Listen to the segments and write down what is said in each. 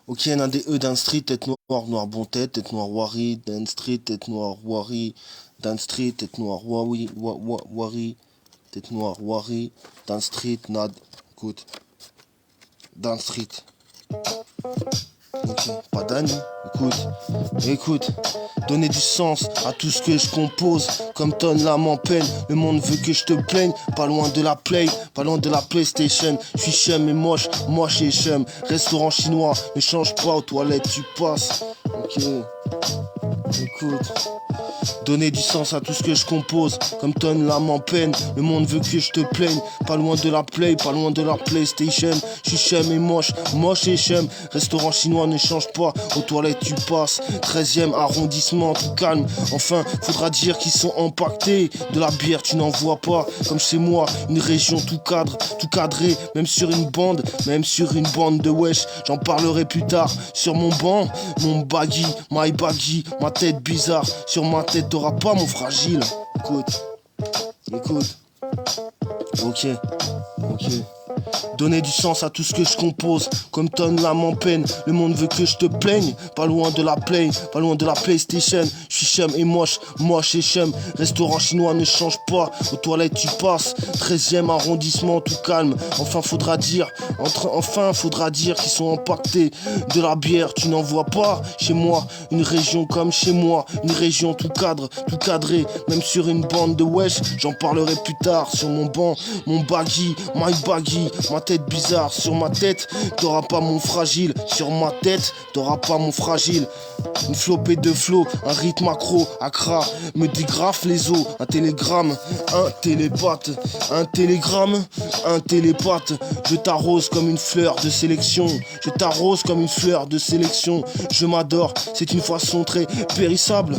Ok, un des E d'un street, tête noire, noir bon tête noire wari, d'un street, tête noire wari, d'un street, tête noire wari, wari, tête noire wari, d'un street, nad, écoute, d'un street. Ok, pas d'année, écoute, donner du sens à tout ce que je compose, comme tonne l'âme en peine, le monde veut que je te plaigne, pas loin de la play, pas loin de la PlayStation, je suis chum et moche et chum, restaurant chinois, ne change pas aux toilettes, tu passes, ok, écoute. Donner du sens à tout ce que je compose, comme tonne l'âme en peine, le monde veut que je te plaigne, pas loin de la play, pas loin de la PlayStation, je suis chum et moche et chum, restaurant chinois ne change pas, aux toilettes tu passes, 13e arrondissement, tout calme, enfin faudra dire qu'ils sont impactés, de la bière tu n'en vois pas, comme chez moi, une région tout cadré, même sur une bande de wesh, j'en parlerai plus tard, sur mon banc, mon baggy, my baggy, ma tête bizarre, sur ma tête t'auras pas mon fragile. Écoute. Ok. Donner du sens à tout ce que je compose, comme tonne l'âme en peine, le monde veut que je te plaigne, pas loin de la play, pas loin de la PlayStation, je suis chum et moche et chum, restaurant chinois ne change pas, aux toilettes tu passes, 13e arrondissement tout calme, enfin faudra dire qu'ils sont impactés, de la bière tu n'en vois pas, chez moi, une région comme chez moi, une région tout cadré, même sur une bande de wesh, j'en parlerai plus tard, sur mon banc, mon baggy, my baggy, ma tête bizarre, sur ma tête, t'auras pas mon fragile, sur ma tête, t'auras pas mon fragile. Une flopée de flow, un rythme accro, accra, me dégrafe les os, un télégramme, un télépathe, un télégramme, un télépathe, je t'arrose comme une fleur de sélection, je m'adore, c'est une façon très périssable,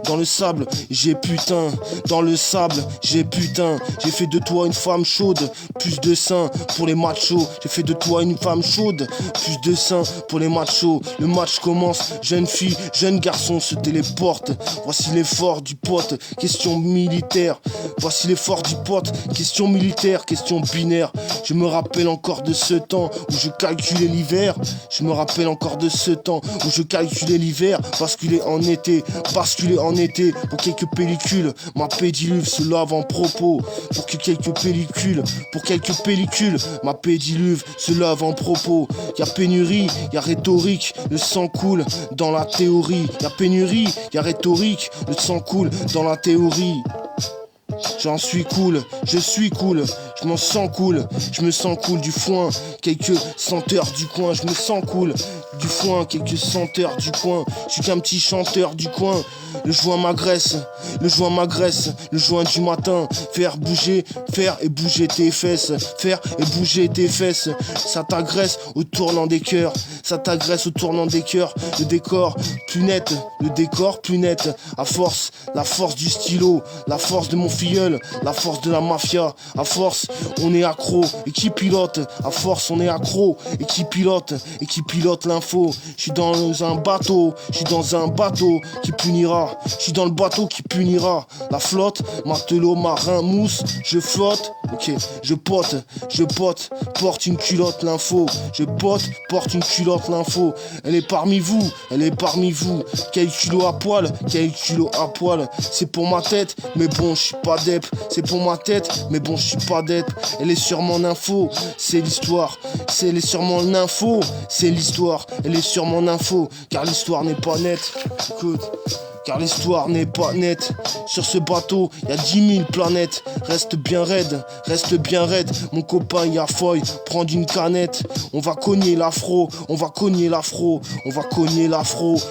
dans le sable, j'ai putain, dans le sable, j'ai putain, j'ai fait de toi une femme chaude, plus de seins pour les machos, j'ai fait de toi une femme chaude, plus de seins pour les machos, le match commence, jeune fille, jeune garçon se téléporte, voici l'effort du pote, question militaire, question binaire, je me rappelle encore de ce temps où je calculais l'hiver, basculer en été, pour quelques pellicules, ma pédiluve se lave en propos, pour quelques pellicules, ma pédiluve se lave en propos, y'a pénurie, y'a rhétorique, le sang coule dans la théorie, J'en suis cool, je suis cool, je m'en sens cool, je me sens cool du foin, quelques senteurs du coin, je me sens cool du foin, quelques senteurs du coin, je suis qu'un petit chanteur du coin, le joint m'agresse, le joint du matin, faire et bouger tes fesses, ça t'agresse au tournant des cœurs, le décor plus net, à force, la force du stylo, la force de mon filleul, la force de la mafia, à force on est accro et qui pilote, à force on est accro et qui pilote l'info, je suis dans un bateau qui punira, la flotte, matelot, marin, mousse, je flotte, ok, je pote, porte une culotte l'info, elle est parmi vous, quel culot à poil, c'est pour ma tête, mais bon je suis pas dep, elle est sûrement l'info, c'est l'histoire, elle est sûrement l'info, car l'histoire n'est pas nette, écoute. Car l'histoire n'est pas nette. Sur ce bateau, y a 10 000 planètes. Reste bien raide. Mon copain y a foy, prendre une canette. On va cogner l'afro.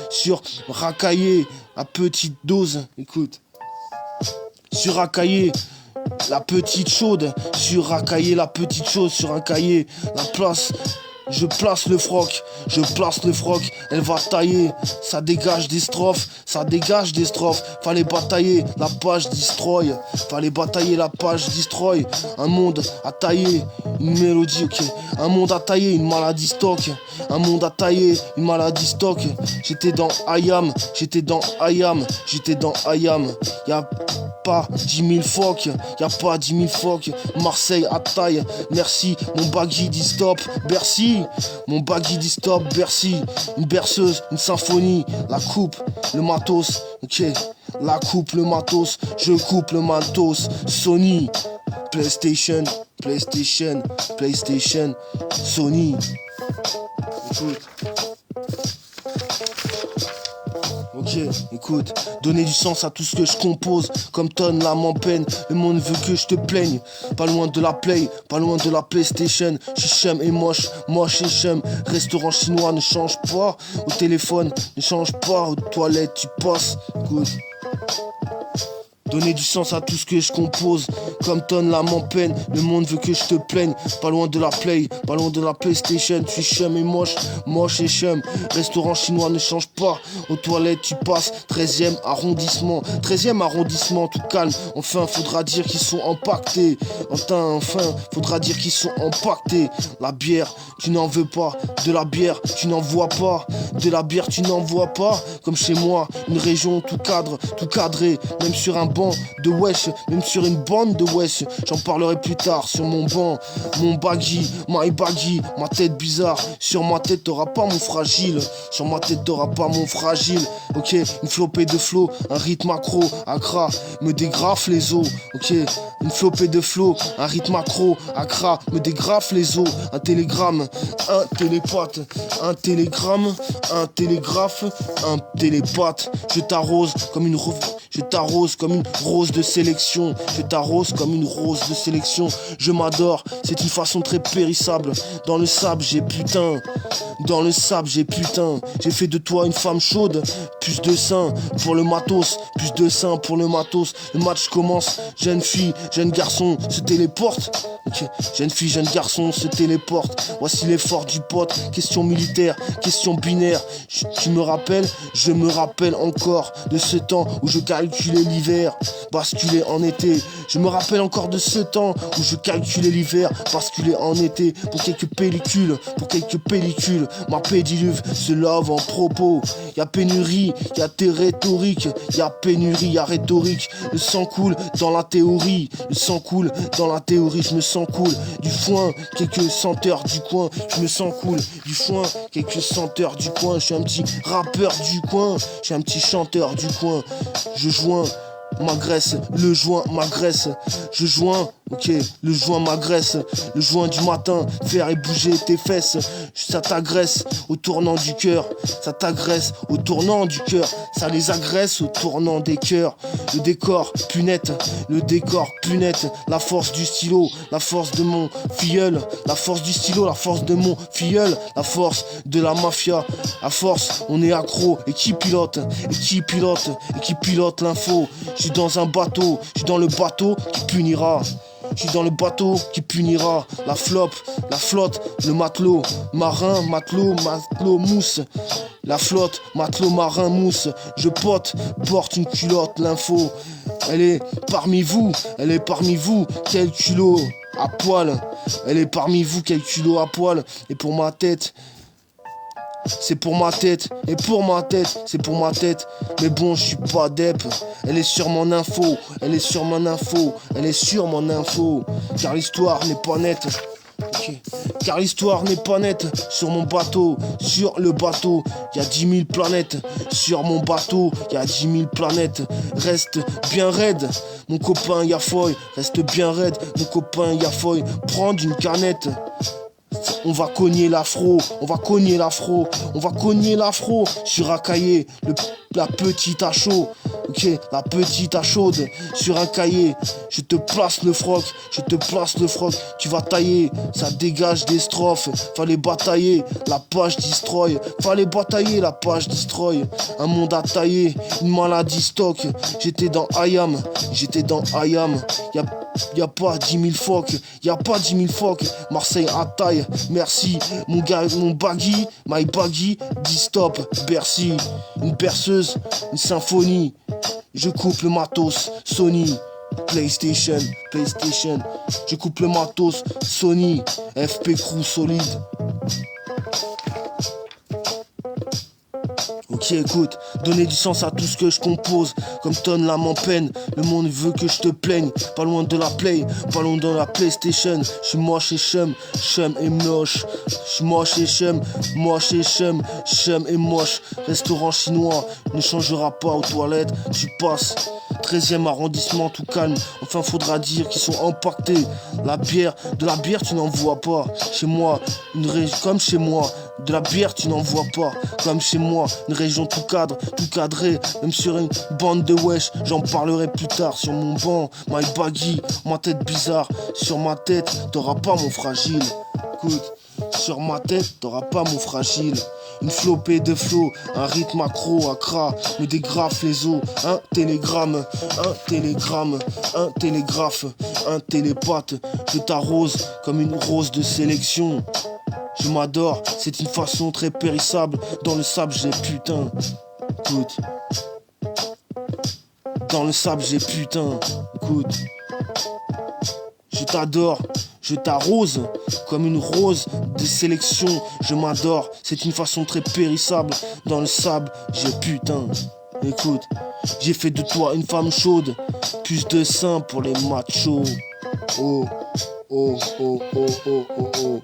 Sur racailler à petite dose. Écoute. Sur racailler la petite chaude. Sur un cahier. La place. Je place le froc, elle va tailler, ça dégage des strophes, fallait batailler la page destroy, un monde à tailler, une mélodie, ok, un monde à tailler, une maladie stock, j'étais dans Ayam, y'a pas 10 000 phoques, y a pas 10 000 phoques. Marseille à taille, merci. Mon baggy dit stop, Bercy. Mon baggy dit stop, Bercy. Une berceuse, une symphonie. La coupe, le matos, ok. La coupe, le matos, je coupe le matos. Sony, PlayStation, PlayStation, PlayStation, Sony. Écoute. Ok, écoute, donner du sens à tout ce que je compose. Comme tonne l'âme en peine, le monde veut que je te plaigne. Pas loin de la play, pas loin de la PlayStation. Chichem et moche, moche et chem. Restaurant chinois ne change pas. Au téléphone ne change pas. Aux toilettes tu passes. Écoute. Donner du sens à tout ce que je compose. Comme tonne l'âme en peine, le monde veut que je te plaigne. Pas loin de la play, pas loin de la PlayStation. Tu chum et moche, moche et chum. Restaurant chinois ne change pas. Aux toilettes tu passes, 13e arrondissement. 13e arrondissement, tout calme. Enfin, faudra dire qu'ils sont impactés. Enfin, faudra dire qu'ils sont impactés. La bière, tu n'en veux pas. De la bière, tu n'en vois pas. De la bière, tu n'en vois pas. Comme chez moi, une région tout cadre, tout cadré. Même sur un banc de wesh, même sur une bande de wesh. J'en parlerai plus tard sur mon banc. Mon baggy, my baggy, ma tête bizarre. Sur ma tête t'auras pas mon fragile. Sur ma tête t'auras pas mon fragile. Ok, une flopée de flow, un rythme accro. Accra me dégrafe les os. Ok, une flopée de flow, un rythme accro. Accra me dégrafe les os. Un télégramme, un télépathe. Un télégramme, un télégraphe, un télépathe. Je t'arrose comme une rose de sélection. Je t'arrose comme une rose de sélection. Je m'adore, c'est une façon très périssable. Dans le sable j'ai putain. Dans le sable j'ai putain. J'ai fait de toi une femme chaude. Plus de seins pour le matos. Plus de seins pour le matos. Le match commence. Jeune fille, jeune garçon se téléporte. Okay. Jeune fille, jeune garçon se téléporte. Voici l'effort du pote. Question militaire, question binaire. Tu me rappelles, je me rappelle encore de ce temps où je calculais l'hiver, basculé en été. Je me rappelle encore de ce temps où je calculais l'hiver, basculé en été. Pour quelques pellicules, ma pédiluve se lave en propos. Y'a pénurie, y'a tes rhétoriques. Y'a pénurie, y'a rhétorique. Le sang coule dans la théorie. Le sang coule dans la théorie. Je me sens cool du foin, quelques senteurs du coin. Je me sens cool du foin, quelques senteurs du coin. Je suis un petit rappeur du coin. Je suis un petit chanteur du coin. Je joins m'agresse, le joint m'agresse, je joins, ok, le joint m'agresse, le joint du matin, faire et bouger tes fesses, ça t'agresse au tournant du cœur, ça t'agresse au tournant du cœur, ça les agresse au tournant des cœurs, le décor plus net, la force du stylo, la force de mon filleul, la force du stylo, la force de mon filleul, la force de la mafia, à force on est accro, et qui pilote l'info. Je suis dans un bateau, je suis dans le bateau qui punira. Je suis dans le bateau qui punira. La flotte, le matelot, marin, matelot, mousse. La flotte, matelot, marin, mousse. Je porte une culotte, l'info. Elle est parmi vous, quel culot à poil. Elle est parmi vous, quel culot à poil. Et pour ma tête, c'est pour ma tête, mais bon je suis pas dep. Elle est sur mon info, car l'histoire n'est pas nette. Okay. Car l'histoire n'est pas nette. Sur mon bateau, sur le bateau, y a 10 000 planètes. Sur mon bateau, y a 10 000 planètes. Reste bien raide, mon copain Yafoy. Reste bien raide, mon copain Yafoy. Prendre une canette. On va cogner l'afro sur un cahier, la petite à chaud, ok, la petite à chaude, sur un cahier, je te place le froc, tu vas tailler, ça dégage des strophes, fallait batailler, la page destroy, un monde à tailler, une maladie stock, j'étais dans Ayam, y'a pas 10 000 phoques, Marseille à taille, merci, mon gars, mon baggy, my baggy, dit stop, Bercy, une berceuse, une symphonie, je coupe le matos, Sony, PlayStation, je coupe le matos, Sony, FP Crew solide. Ok. Ok, écoute, donner du sens à tout ce que je compose. Comme tonne l'âme en peine, le monde veut que je te plaigne. Pas loin de la play, pas loin de la PlayStation. Je suis moche et chum et moche. Je suis moche et chum et moche. Restaurant chinois ne changera pas aux toilettes. Tu passes 13e arrondissement tout calme. Enfin faudra dire qu'ils sont impactés. De la bière tu n'en vois pas. Chez moi, une région comme chez moi. De la bière tu n'en vois pas. Comme chez moi, une région tout cadre, tout cadré. Même sur une bande de wesh, j'en parlerai plus tard. Sur mon banc, my baggy, ma tête bizarre. Sur ma tête, t'auras pas mon fragile. Écoute, sur ma tête, t'auras pas mon fragile. Une flopée de flots, un rythme accro, accra, me dégrafe les os. Un télégramme, un télégraphe, un télépathe. Je t'arrose comme une rose de sélection. Je m'adore, c'est une façon très périssable. Dans le sable j'ai putain. Écoute. Dans le sable j'ai putain. Écoute. Je t'adore, je t'arrose comme une rose de sélection. Je m'adore, c'est une façon très périssable. Dans le sable, j'ai putain. Écoute, j'ai fait de toi une femme chaude. Plus de seins pour les machos. Oh, oh, oh, oh, oh, oh, oh.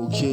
Ok.